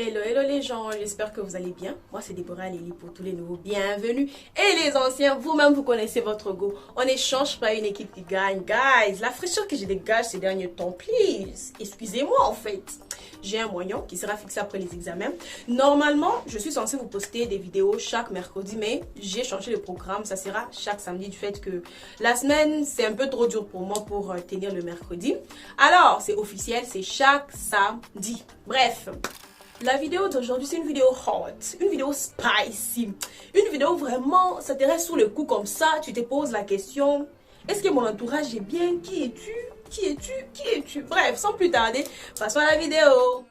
Hello, hello les gens, j'espère que vous allez bien. Moi c'est Déborah Lily pour tous les nouveaux, bienvenue. Et les anciens, vous-même vous connaissez votre go. On n'échange pas une équipe qui gagne. Guys, la fraîcheur que je dégage ces derniers temps, please. Excusez-moi en fait. J'ai un moignon qui sera fixé après les examens. Normalement, je suis censée vous poster des vidéos chaque mercredi, mais j'ai changé le programme. Ça sera chaque samedi du fait que la semaine, c'est un peu trop dur pour moi pour tenir le mercredi. Alors, c'est officiel, c'est chaque samedi. Bref. La vidéo d'aujourd'hui, c'est une vidéo hot, une vidéo spicy, une vidéo vraiment, ça te reste sous le coup comme ça, tu te poses la question, est-ce que mon entourage est bien? Qui es-tu? Qui es-tu? Qui es-tu? Bref, sans plus tarder, passons à la vidéo.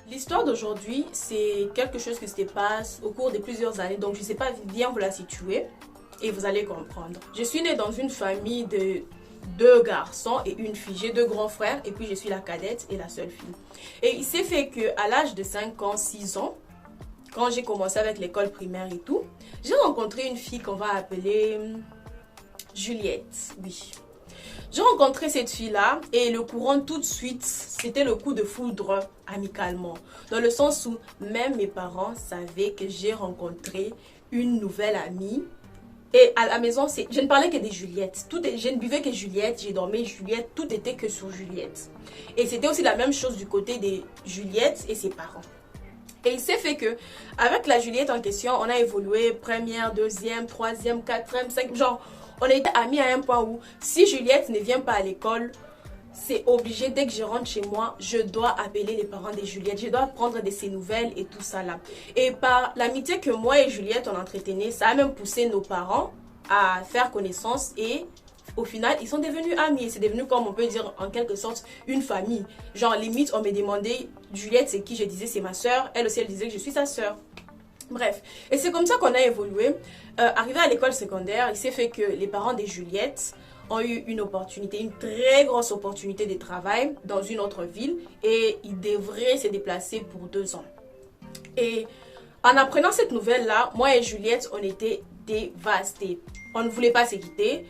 L'histoire d'aujourd'hui, c'est quelque chose qui se passe au cours de plusieurs années, donc je ne sais pas bien vous la situer et vous allez comprendre. Je suis née dans une famille de 2 garçons et une fille. J'ai 2 grands frères et puis je suis la cadette et la seule fille. Et il s'est fait qu'à l'âge de 5 ans, 6 ans, quand j'ai commencé avec l'école primaire et tout, j'ai rencontré une fille qu'on va appeler Juliette. Oui. J'ai rencontré cette fille-là et le courant tout de suite, c'était le coup de foudre amicalement. Dans le sens où même mes parents savaient que j'ai rencontré une nouvelle amie. Et à la maison, je ne parlais que des Juliettes. Je ne buvais que Juliette, j'ai dormi Juliette, tout était que sur Juliette. Et c'était aussi la même chose du côté des Juliettes et ses parents. Et il s'est fait que, avec la Juliette en question, on a évolué première, deuxième, troisième, quatrième, cinquième. Genre, on était amis à un point où, si Juliette ne vient pas à l'école, c'est obligé, dès que je rentre chez moi, je dois appeler les parents de Juliette. Je dois prendre de ses nouvelles et tout ça là. Et par l'amitié que moi et Juliette on entretenait, ça a même poussé nos parents à faire connaissance. Et au final, ils sont devenus amis. C'est devenu, comme on peut dire, en quelque sorte, une famille. Genre, limite, on me demandait, Juliette, c'est qui? Je disais, c'est ma soeur. Elle aussi, elle disait que je suis sa soeur. Bref, et c'est comme ça qu'on a évolué. Arrivé à l'école secondaire, il s'est fait que les parents de Juliette ont eu une opportunité, une très grosse opportunité de travail dans une autre ville et ils devraient se déplacer pour 2 ans. Et en apprenant cette nouvelle-là, moi et Juliette, on était dévastés. On ne voulait pas se quitter.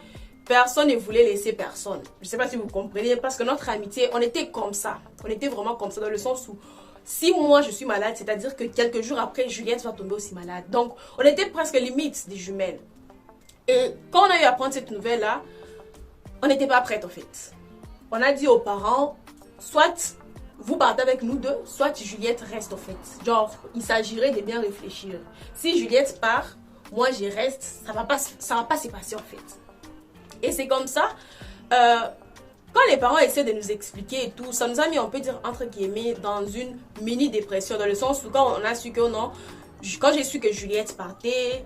Personne ne voulait laisser personne. Je ne sais pas si vous comprenez, parce que notre amitié, on était comme ça. On était vraiment comme ça dans le sens où si moi je suis malade, c'est-à-dire que quelques jours après, Juliette va tomber aussi malade. Donc, on était presque limite des jumelles. Et quand on a eu à apprendre cette nouvelle-là, on n'était pas prête en fait. On a dit aux parents, soit vous partez avec nous deux, soit Juliette reste en fait. Genre, il s'agirait de bien réfléchir. Si Juliette part, moi je reste, ça va pas se passer en fait. Et c'est comme ça, quand les parents essaient de nous expliquer et tout, ça nous a mis, on peut dire entre guillemets, dans une mini dépression. Dans le sens où quand on a su que non, quand j'ai su que Juliette partait,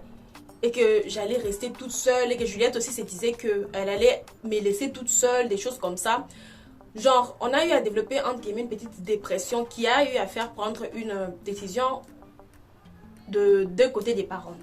et que j'allais rester toute seule et que Juliette aussi se disait qu'elle allait me laisser toute seule, des choses comme ça. Genre, on a eu à développer entre guillemets une petite dépression qui a eu à faire prendre une décision de deux côtés des parents.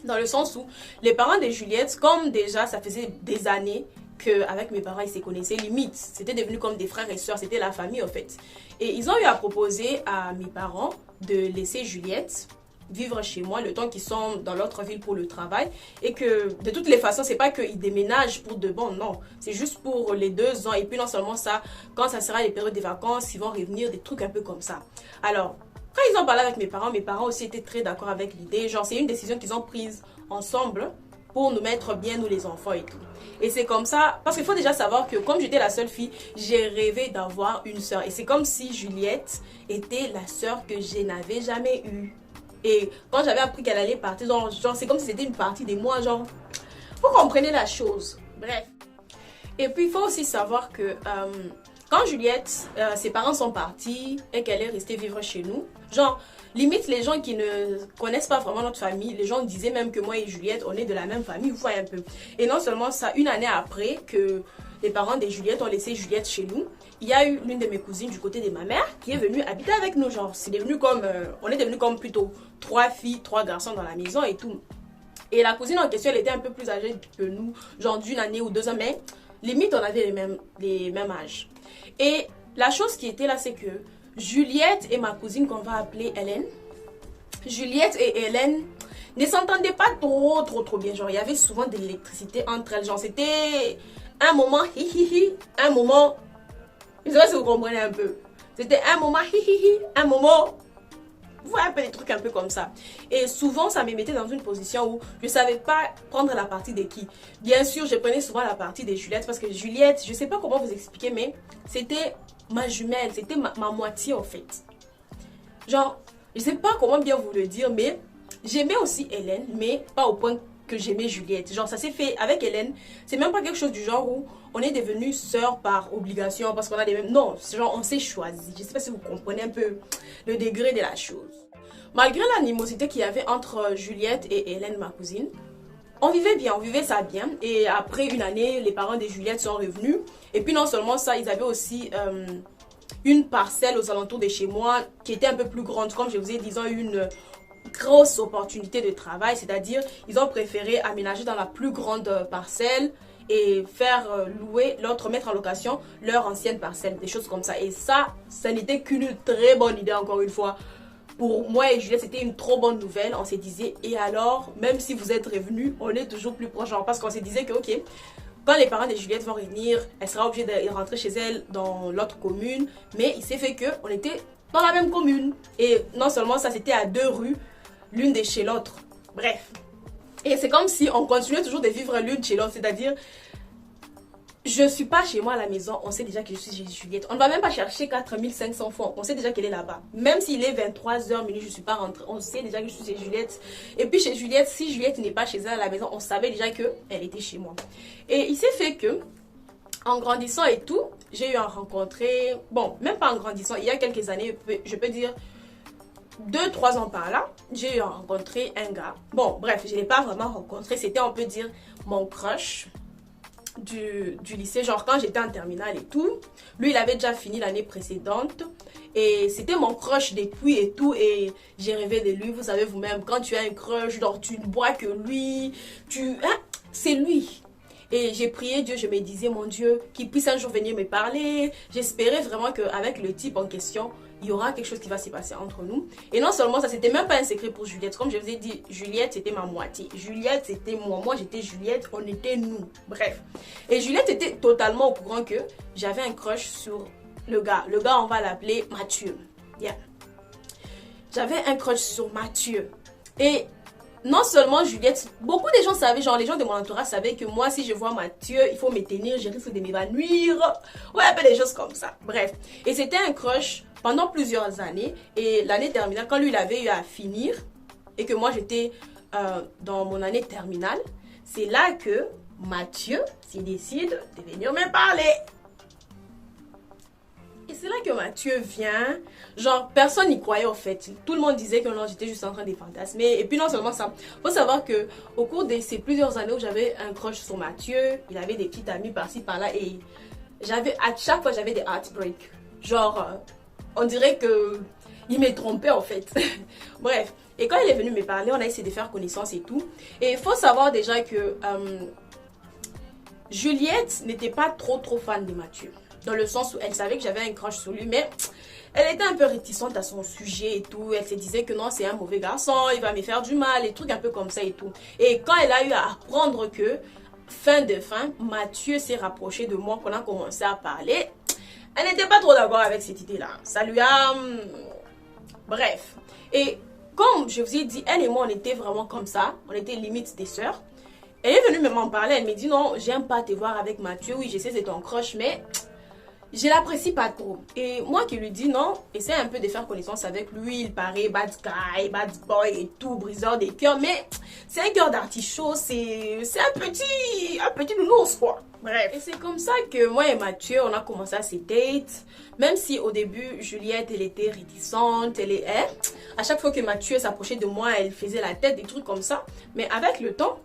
Dans le sens où les parents de Juliette, comme déjà ça faisait des années qu'avec mes parents ils se connaissaient limite, c'était devenu comme des frères et sœurs, c'était la famille en fait. Et ils ont eu à proposer à mes parents de laisser Juliette vivre chez moi le temps qu'ils sont dans l'autre ville pour le travail et que de toutes les façons c'est pas qu'ils déménagent pour de bon, non, c'est juste pour les 2 ans. Et puis non seulement ça, quand ça sera les périodes des vacances ils vont revenir, des trucs un peu comme ça. Alors quand ils ont parlé avec mes parents aussi étaient très d'accord avec l'idée. Genre c'est une décision qu'ils ont prise ensemble pour nous mettre bien nous les enfants et tout. Et c'est comme ça, parce qu'il faut déjà savoir que comme j'étais la seule fille, j'ai rêvé d'avoir une soeur. Et c'est comme si Juliette était la soeur que je n'avais jamais eue. Et quand j'avais appris qu'elle allait partir, genre c'est comme si c'était une partie de moi, genre, vous comprenez la chose. Bref. Et puis il faut aussi savoir que quand Juliette, ses parents sont partis et qu'elle est restée vivre chez nous, genre, limite les gens qui ne connaissent pas vraiment notre famille, les gens disaient même que moi et Juliette, on est de la même famille, vous voyez un peu. Et non seulement ça, une année après que les parents de Juliette ont laissé Juliette chez nous, il y a eu l'une de mes cousines du côté de ma mère qui est venue habiter avec nous. Genre, c'est devenu comme, on est devenu comme plutôt 3 filles, 3 garçons dans la maison et tout. Et la cousine en question, elle était un peu plus âgée que nous, genre d'une année ou 2 ans, mais limite on avait les mêmes âges. Et la chose qui était là, c'est que Juliette et ma cousine qu'on va appeler Hélène, Juliette et Hélène ne s'entendaient pas trop bien. Genre, il y avait souvent de l'électricité entre elles. Genre, c'était un moment hi hi hi, un moment Je sais pas si vous comprenez un peu. C'était un moment hihihi, un moment... Vous voyez un peu des trucs un peu comme ça. Et souvent, ça me mettait dans une position où je ne savais pas prendre la partie de qui. Bien sûr, je prenais souvent la partie de Juliette parce que Juliette, je ne sais pas comment vous expliquer, mais c'était ma jumelle, c'était ma moitié en fait. Genre, je ne sais pas comment bien vous le dire, mais j'aimais aussi Hélène, mais pas au point que j'aimais Juliette. Genre, ça s'est fait avec Hélène. C'est même pas quelque chose du genre où on est devenus sœurs par obligation parce qu'on a des mêmes... Non, genre, on s'est choisi. Je sais pas si vous comprenez un peu le degré de la chose. Malgré l'animosité qu'il y avait entre Juliette et Hélène, ma cousine, on vivait bien, on vivait ça bien. Et après une année, les parents de Juliette sont revenus. Et puis non seulement ça, ils avaient aussi une parcelle aux alentours de chez moi qui était un peu plus grande. Comme je vous ai dit, ils ont eu une grosse opportunité de travail, c'est-à-dire ils ont préféré aménager dans la plus grande parcelle et faire louer l'autre, mettre en location leur ancienne parcelle, des choses comme ça. Et ça n'était qu'une très bonne idée encore une fois. Pour moi et Juliette, c'était une trop bonne nouvelle. On se disait, et alors, même si vous êtes revenus, on est toujours plus proche. Parce qu'on se disait que, ok, quand les parents de Juliette vont revenir, elle sera obligée de rentrer chez elle dans l'autre commune. Mais il s'est fait qu'on était dans la même commune. Et non seulement ça, c'était à 2 rues, l'une de chez l'autre. Bref. Et c'est comme si on continuait toujours de vivre l'une chez l'autre. C'est-à-dire, je ne suis pas chez moi à la maison, on sait déjà que je suis chez Juliette. On ne va même pas chercher 4500 francs, on sait déjà qu'elle est là-bas. Même s'il est 23h, je ne suis pas rentrée, on sait déjà que je suis chez Juliette. Et puis chez Juliette, si Juliette n'est pas chez elle à la maison, on savait déjà qu'elle était chez moi. Et il s'est fait que, en grandissant et tout, j'ai eu à rencontrer, bon, même pas en grandissant, il y a quelques années, je peux dire 2-3 ans par là, j'ai eu à rencontrer un gars. Bon, bref, je ne l'ai pas vraiment rencontré, c'était, on peut dire, mon crush du lycée, genre quand j'étais en terminale et tout. Lui, il avait déjà fini l'année précédente et c'était mon crush depuis et tout, et j'ai rêvé de lui. Vous savez vous-même, quand tu as un crush, genre tu ne vois que lui, c'est lui. Et j'ai prié Dieu, je me disais, mon Dieu, qu'il puisse un jour venir me parler. J'espérais vraiment qu'avec le type en question, il y aura quelque chose qui va se passer entre nous. Et non seulement ça, c'était même pas un secret pour Juliette. Comme je vous ai dit, Juliette, c'était ma moitié. Juliette, c'était moi. Moi, j'étais Juliette. On était nous. Bref. Et Juliette était totalement au courant que j'avais un crush sur le gars. Le gars, on va l'appeler Mathieu. Yeah. J'avais un crush sur Mathieu. Et non seulement Juliette, beaucoup de gens savaient, genre les gens de mon entourage savaient que moi, si je vois Mathieu, il faut me tenir, je risque de m'évanouir. Ouais, un peu des choses comme ça. Bref. Et c'était un crush pendant plusieurs années. Et l'année terminale, quand lui, il avait eu à finir, et que moi, j'étais dans mon année terminale, c'est là que Mathieu s'y décide de venir me parler. Et c'est là que Mathieu vient. Genre, personne n'y croyait au fait. Tout le monde disait que non, j'étais juste en train de fantasmer. Et puis non seulement ça, faut savoir que au cours de ces plusieurs années où j'avais un crush sur Mathieu, il avait des petites amies par-ci par-là, et à chaque fois j'avais des heartbreaks. Genre, on dirait que il m'est trompé en fait. Bref. Et quand il est venu me parler, on a essayé de faire connaissance et tout. Et il faut savoir déjà que Juliette n'était pas trop fan de Mathieu. Dans le sens où elle savait que j'avais un crush sur lui, mais elle était un peu réticente à son sujet et tout. Elle se disait que non, c'est un mauvais garçon, il va me faire du mal, des trucs un peu comme ça et tout. Et quand elle a eu à apprendre que, fin, Mathieu s'est rapproché de moi, qu'on a commencé à parler, elle n'était pas trop d'accord avec cette idée-là. Ça lui a... Bref. Et comme je vous ai dit, elle et moi, on était vraiment comme ça. On était limite des sœurs. Elle est venue m'en parler. Elle me dit, non, j'aime pas te voir avec Mathieu. Oui, je sais, c'est ton crush, mais... je l'apprécie pas trop. Et moi qui lui dis non, essaie un peu de faire connaissance avec lui. Il paraît bad guy, bad boy et tout, briseur des cœurs. Mais c'est un cœur d'artichaut, c'est un petit nounours quoi. Bref. Et c'est comme ça que moi et Mathieu, on a commencé à se date. Même si au début, Juliette, elle était réticente. À chaque fois que Mathieu s'approchait de moi, elle faisait la tête, des trucs comme ça. Mais avec le temps,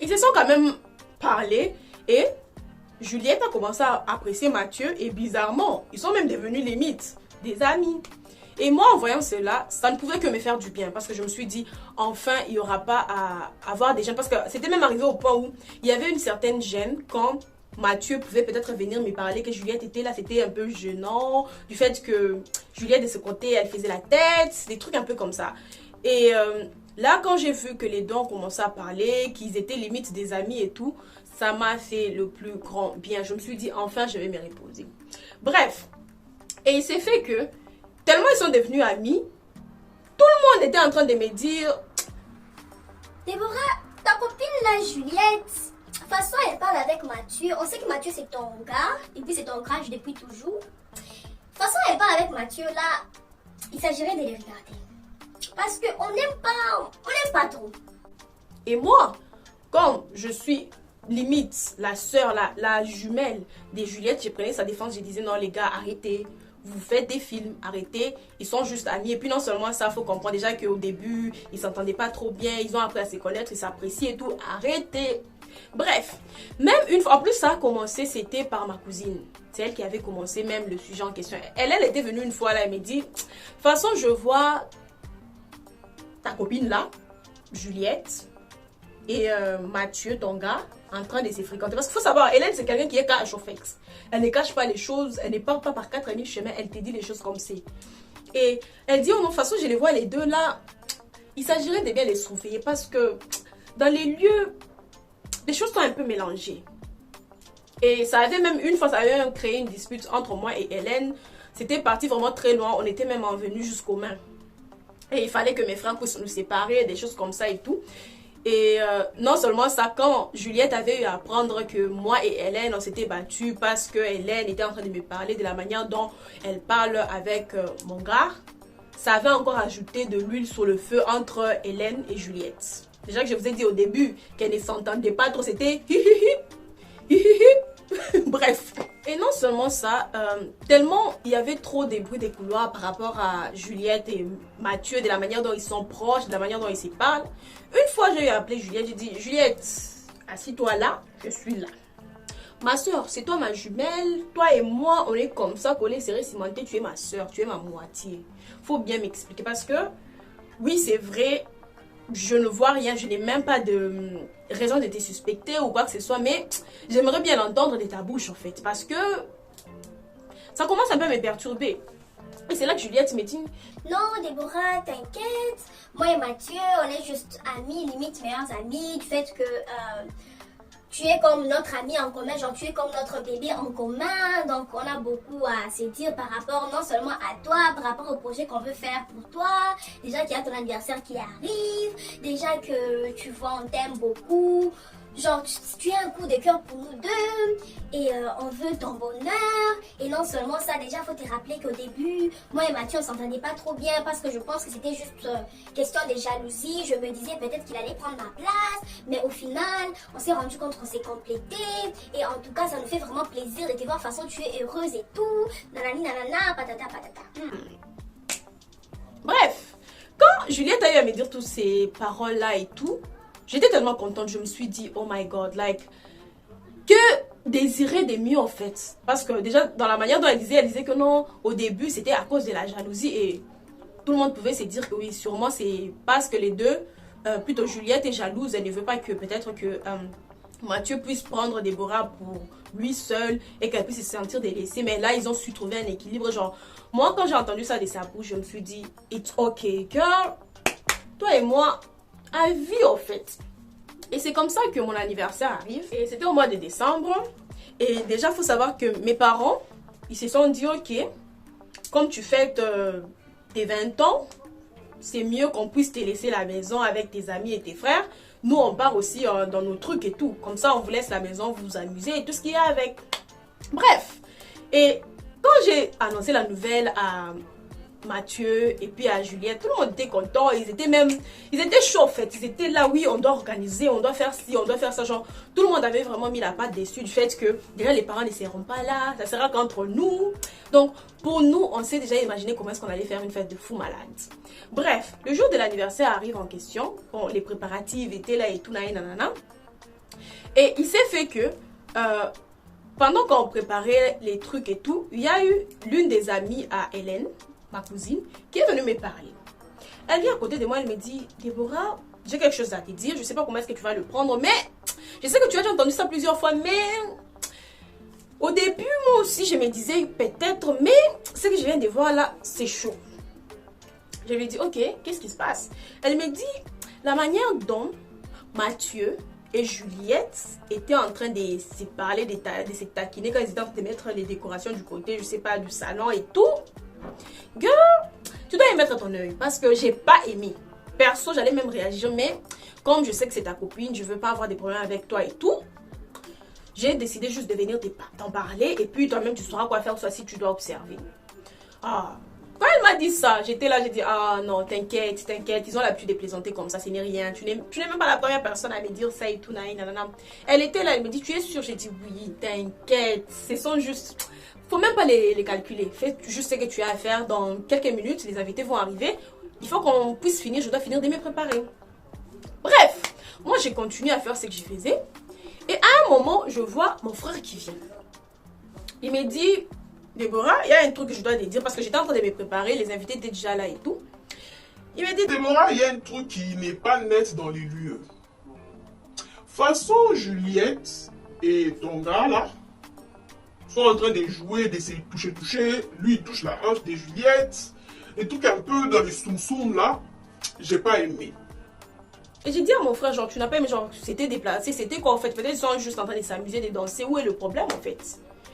ils se sont quand même parlé et... Juliette a commencé à apprécier Mathieu et bizarrement, ils sont même devenus limite des amis. Et moi, en voyant cela, ça ne pouvait que me faire du bien parce que je me suis dit, enfin, il n'y aura pas à avoir des gênes. Parce que c'était même arrivé au point où il y avait une certaine gêne quand Mathieu pouvait peut-être venir me parler que Juliette était là. C'était un peu gênant du fait que Juliette, de ce côté, elle faisait la tête, des trucs un peu comme ça. Et là, quand j'ai vu que les deux ont commencé à parler, qu'ils étaient limite des amis et tout, ça m'a fait le plus grand bien. Je me suis dit, enfin, je vais me reposer. Bref, et il s'est fait que, tellement ils sont devenus amis, tout le monde était en train de me dire... Déborah, ta copine là, Juliette, de toute façon, elle parle avec Mathieu. On sait que Mathieu, c'est ton gars, et puis c'est ton crush depuis toujours. De toute façon, elle parle avec Mathieu là, il s'agirait de les regarder. Parce qu'on n'aime pas trop. Et moi, comme je suis limite la sœur, la jumelle de Juliette, je prenais sa défense, je disais non les gars, arrêtez. Vous faites des films, arrêtez, ils sont juste amis. Et puis non seulement ça, il faut comprendre déjà qu'au début, ils s'entendaient pas trop bien, ils ont appris à se connaître, ils s'apprécient et tout, arrêtez. Bref, même une fois, en plus ça a commencé, c'était par ma cousine. C'est elle qui avait commencé même le sujet en question. Elle était venue une fois là, elle me dit, de toute façon je vois ta copine là, Juliette, et Mathieu, ton gars, en train de se fréquenter. Parce qu'il faut savoir, Hélène, c'est quelqu'un qui est cash au fait. Elle ne cache pas les choses, elle ne part pas par 4 amis de chemin, elle te dit les choses comme c'est. Et elle dit, oh non, de toute façon, je les vois les deux là, il s'agirait de bien les surveiller parce que dans les lieux, les choses sont un peu mélangées. Et ça avait même, une fois, ça avait même créé une dispute entre moi et Hélène. C'était parti vraiment très loin, on était même envenus jusqu'aux mains. Et il fallait que mes frères puissent nous séparer, des choses comme ça et tout. Et non seulement ça, quand Juliette avait eu à apprendre que moi et Hélène, on s'était battus parce que Hélène était en train de me parler de la manière dont elle parle avec mon gars, ça avait encore ajouté de l'huile sur le feu entre Hélène et Juliette. Déjà que je vous ai dit au début qu'elle ne s'entendait pas trop, c'était bref. Et non seulement ça, tellement il y avait trop de bruit des couloirs par rapport à Juliette et Mathieu, de la manière dont ils sont proches, de la manière dont ils se parlent. Une fois, j'ai appelé Juliette, j'ai dit, Juliette, assis-toi là, je suis là. Ma soeur, c'est toi ma jumelle, toi et moi, on est comme ça, collés, serrés, cimentés, tu es ma soeur, tu es ma moitié. Faut bien m'expliquer parce que, oui, c'est vrai, je ne vois rien, je n'ai même pas de raison de te suspecter ou quoi que ce soit, mais j'aimerais bien l'entendre de ta bouche en fait, parce que ça commence un peu à me perturber. Et c'est là que Juliette me dit, non, Déborah, t'inquiète. Moi et Mathieu, on est juste amis, limite meilleurs amis. Du fait que tu es comme notre ami en commun, genre tu es comme notre bébé en commun. Donc on a beaucoup à se dire par rapport non seulement à toi, par rapport au projet qu'on veut faire pour toi. Déjà qu'il y a ton anniversaire qui arrive. Déjà que tu vois, on t'aime beaucoup. Genre, tu es un coup de cœur pour nous deux et on veut ton bonheur. Et non seulement ça, déjà, faut te rappeler qu'au début, moi et Mathieu, on s'entendait pas trop bien parce que je pense que c'était juste question de jalousie. Je me disais peut-être qu'il allait prendre ma place, mais au final, on s'est rendu compte qu'on s'est complété. Et en tout cas, ça nous fait vraiment plaisir de te voir de toute façon, tu es heureuse et tout. Nanani, nanana, patata, patata. Bref, quand Juliette a eu à me dire toutes ces paroles-là et tout, j'étais tellement contente, je me suis dit, oh my god, like, que désirer de mieux en fait. Parce que déjà, dans la manière dont elle disait que non, au début, c'était à cause de la jalousie et tout le monde pouvait se dire que oui, sûrement c'est parce que les deux, plutôt Juliette est jalouse, elle ne veut pas que peut-être que Mathieu puisse prendre Déborah pour lui seul et qu'elle puisse se sentir délaissée. Mais là, ils ont su trouver un équilibre. Genre, moi, quand j'ai entendu ça de sa bouche, je me suis dit, it's okay, girl, toi et moi, à vie en fait. Et c'est comme ça que mon anniversaire arrive. Et c'était au mois de décembre. Et déjà, il faut savoir que mes parents, ils se sont dit, ok, comme tu fêtes tes 20 ans, c'est mieux qu'on puisse te laisser la maison avec tes amis et tes frères. Nous, on part aussi dans nos trucs et tout. Comme ça, on vous laisse la maison, vous amuser et tout ce qu'il y a avec. Bref. Et quand j'ai annoncé la nouvelle à Mathieu et puis à Juliette, tout le monde était content, ils étaient chauds en fait, ils étaient là, oui, on doit organiser, on doit faire ci, on doit faire ça, genre, tout le monde avait vraiment mis la patte dessus du fait que, déjà les parents ne seront pas là, ça sera qu'entre nous, donc, pour nous, on s'est déjà imaginé comment est-ce qu'on allait faire une fête de fou malade. Bref, le jour de l'anniversaire arrive en question, bon, les préparatifs étaient là et tout, nanana, et il s'est fait que, pendant qu'on préparait les trucs et tout, il y a eu l'une des amies à Hélène, ma cousine, qui est venue me parler. Elle vient à côté de moi, elle me dit, Déborah, j'ai quelque chose à te dire, je sais pas comment est-ce que tu vas le prendre, mais je sais que tu as déjà entendu ça plusieurs fois, mais au début, moi aussi, je me disais peut-être, mais ce que je viens de voir là, c'est chaud. Je lui ai dit, ok, qu'est-ce qui se passe? Elle me dit, la manière dont Mathieu et Juliette étaient en train de se parler, de se taquiner quand ils étaient en train de mettre les décorations du côté, je sais pas, du salon et tout. Girl, tu dois y mettre ton œil parce que j'ai pas aimé. Perso, j'allais même réagir, mais comme je sais que c'est ta copine, je veux pas avoir des problèmes avec toi et tout. J'ai décidé juste de venir t'en parler et puis toi-même tu sauras quoi faire soit si tu dois observer. Ah, quand elle m'a dit ça, j'étais là, j'ai dit ah non, t'inquiète, ils ont l'habitude de plaisanter comme ça, ce n'est rien. Tu n'es même pas la première personne à me dire ça et tout, nanana. Elle était là, elle me dit tu es sûre, j'ai dit oui, t'inquiète, ce sont juste... Faut même pas les calculer, fais juste ce que tu as à faire, dans quelques minutes, les invités vont arriver, il faut qu'on puisse finir, je dois finir de me préparer. Bref, moi j'ai continué à faire ce que je faisais. Et à un moment, je vois mon frère qui vient. Il me dit, Déborah, il y a un truc que je dois te dire parce que j'étais en train de me préparer, les invités étaient déjà là et tout. Il me dit, Déborah, il y a un truc qui n'est pas net dans les lieux. Façon Juliette et ton gars là sont en train de jouer, de se toucher. Lui, il touche la hanche de Juliette. Et tout un peu dans les soum-soum là, j'ai pas aimé. Et j'ai dit à mon frère, genre, tu n'as pas aimé, genre, c'était déplacé, c'était quoi en fait? Peut-être ils sont juste en train de s'amuser, de danser. Où est le problème en fait?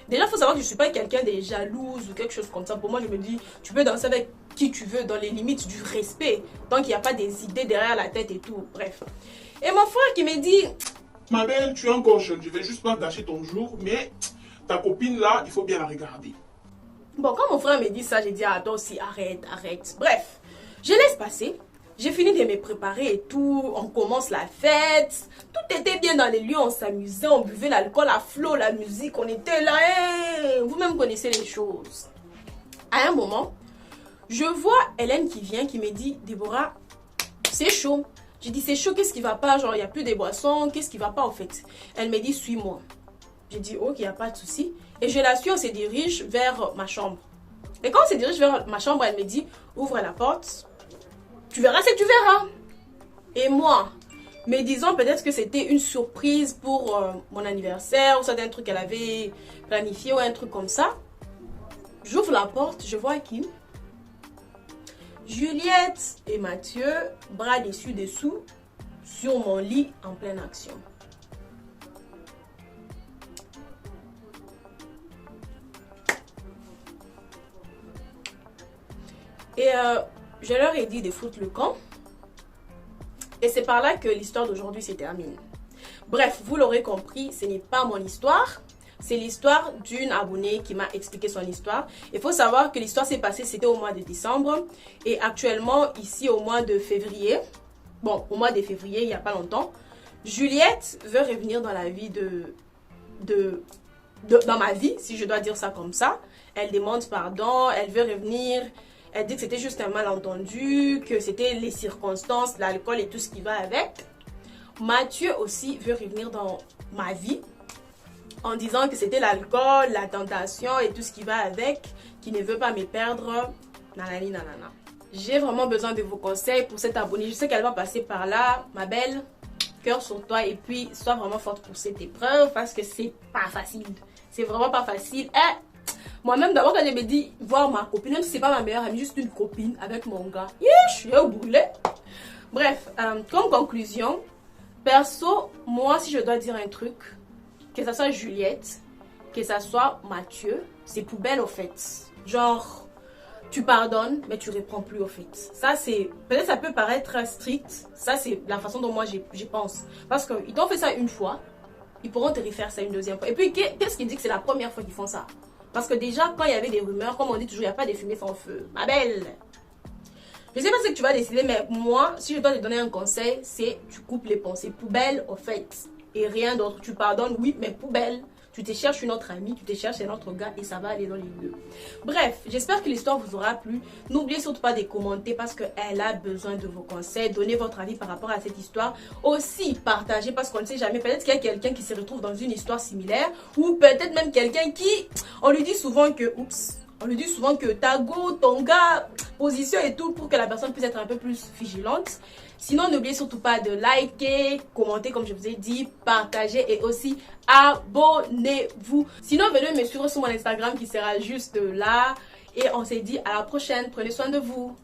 Déjà, il faut savoir que je ne suis pas quelqu'un de jalouse ou quelque chose comme ça. Pour moi, je me dis, tu peux danser avec qui tu veux, dans les limites du respect. Tant qu'il n'y a pas des idées derrière la tête et tout. Bref. Et mon frère qui me dit, ma belle, tu es encore jeune, je vais juste pas gâcher ton jour, mais ta copine là, il faut bien la regarder. Bon, quand mon frère me dit ça, j'ai dit, ah, toi aussi, arrête. Bref, je laisse passer. J'ai fini de me préparer et tout, on commence la fête, tout était bien dans les lieux, on s'amusait, on buvait l'alcool à flot, la musique, on était là, hey, vous-même connaissez les choses. À un moment, je vois Hélène qui vient, qui me dit, Déborah, c'est chaud. J'ai dit, c'est chaud, qu'est-ce qui va pas, genre, il n'y a plus de boissons, qu'est-ce qui va pas en fait? Elle me dit, suis-moi. J'ai dit, ok, il n'y a pas de souci. Et je la suis, on se dirige vers ma chambre. Et quand on se dirige vers ma chambre, elle me dit, ouvre la porte. Tu verras ce que tu verras. Et moi, me disant peut-être que c'était une surprise pour mon anniversaire, ou ça un truc qu'elle avait planifié, ou un truc comme ça. J'ouvre la porte, je vois qui? Juliette et Mathieu, bras dessus-dessous, sur mon lit en pleine action. Et je leur ai dit de foutre le camp. Et c'est par là que l'histoire d'aujourd'hui se termine. Bref, vous l'aurez compris, ce n'est pas mon histoire. C'est l'histoire d'une abonnée qui m'a expliqué son histoire. Il faut savoir que l'histoire s'est passée, c'était au mois de décembre. Et actuellement, ici au mois de février, bon, au mois de février, il n'y a pas longtemps, Juliette veut revenir dans la vie dans ma vie, si je dois dire ça comme ça. Elle demande pardon, elle veut revenir. Elle dit que c'était juste un malentendu, que c'était les circonstances, l'alcool et tout ce qui va avec. Mathieu aussi veut revenir dans ma vie en disant que c'était l'alcool, la tentation et tout ce qui va avec, qui ne veut pas me perdre. Nanani, nanana. J'ai vraiment besoin de vos conseils pour cette abonnée. Je sais qu'elle va passer par là, ma belle. Cœur sur toi et puis sois vraiment forte pour cette épreuve parce que c'est pas facile. C'est vraiment pas facile. Moi-même, d'abord, quand je me dis voir ma copine, même si c'est pas ma meilleure amie, juste une copine avec mon gars, je suis au boulet. Bref, comme conclusion, perso, moi, si je dois dire un truc, que ça soit Juliette, que ça soit Mathieu, c'est poubelle au fait. Genre, tu pardonnes, mais tu reprends plus au fait. Ça, c'est, peut-être ça peut paraître strict, ça c'est la façon dont moi j'y pense. Parce qu'ils t'ont fait ça une fois, ils pourront te refaire ça une deuxième fois. Et puis, qu'est-ce qui dit que c'est la première fois qu'ils font ça? Parce que déjà, quand il y avait des rumeurs, comme on dit toujours, il n'y a pas de fumée sans feu. Ma belle, je sais pas ce que tu vas décider, mais moi, si je dois te donner un conseil, c'est tu coupes les pensées. Poubelle, au fait. Et rien d'autre. Tu pardonnes, oui, mais poubelle. Tu te cherches une autre amie, tu te cherches un autre gars et ça va aller dans les deux. Bref, j'espère que l'histoire vous aura plu. N'oubliez surtout pas de commenter parce qu'elle a besoin de vos conseils. Donnez votre avis par rapport à cette histoire. Aussi, partagez parce qu'on ne sait jamais. Peut-être qu'il y a quelqu'un qui se retrouve dans une histoire similaire ou peut-être même quelqu'un qui... On lui dit souvent que... Oups. On lui dit souvent que ta go, ton gars, position et tout pour que la personne puisse être un peu plus vigilante. Sinon, n'oubliez surtout pas de liker, commenter comme je vous ai dit, partager et aussi abonnez-vous. Sinon, venez me suivre sur mon Instagram qui sera juste là. Et on s'est dit à la prochaine. Prenez soin de vous.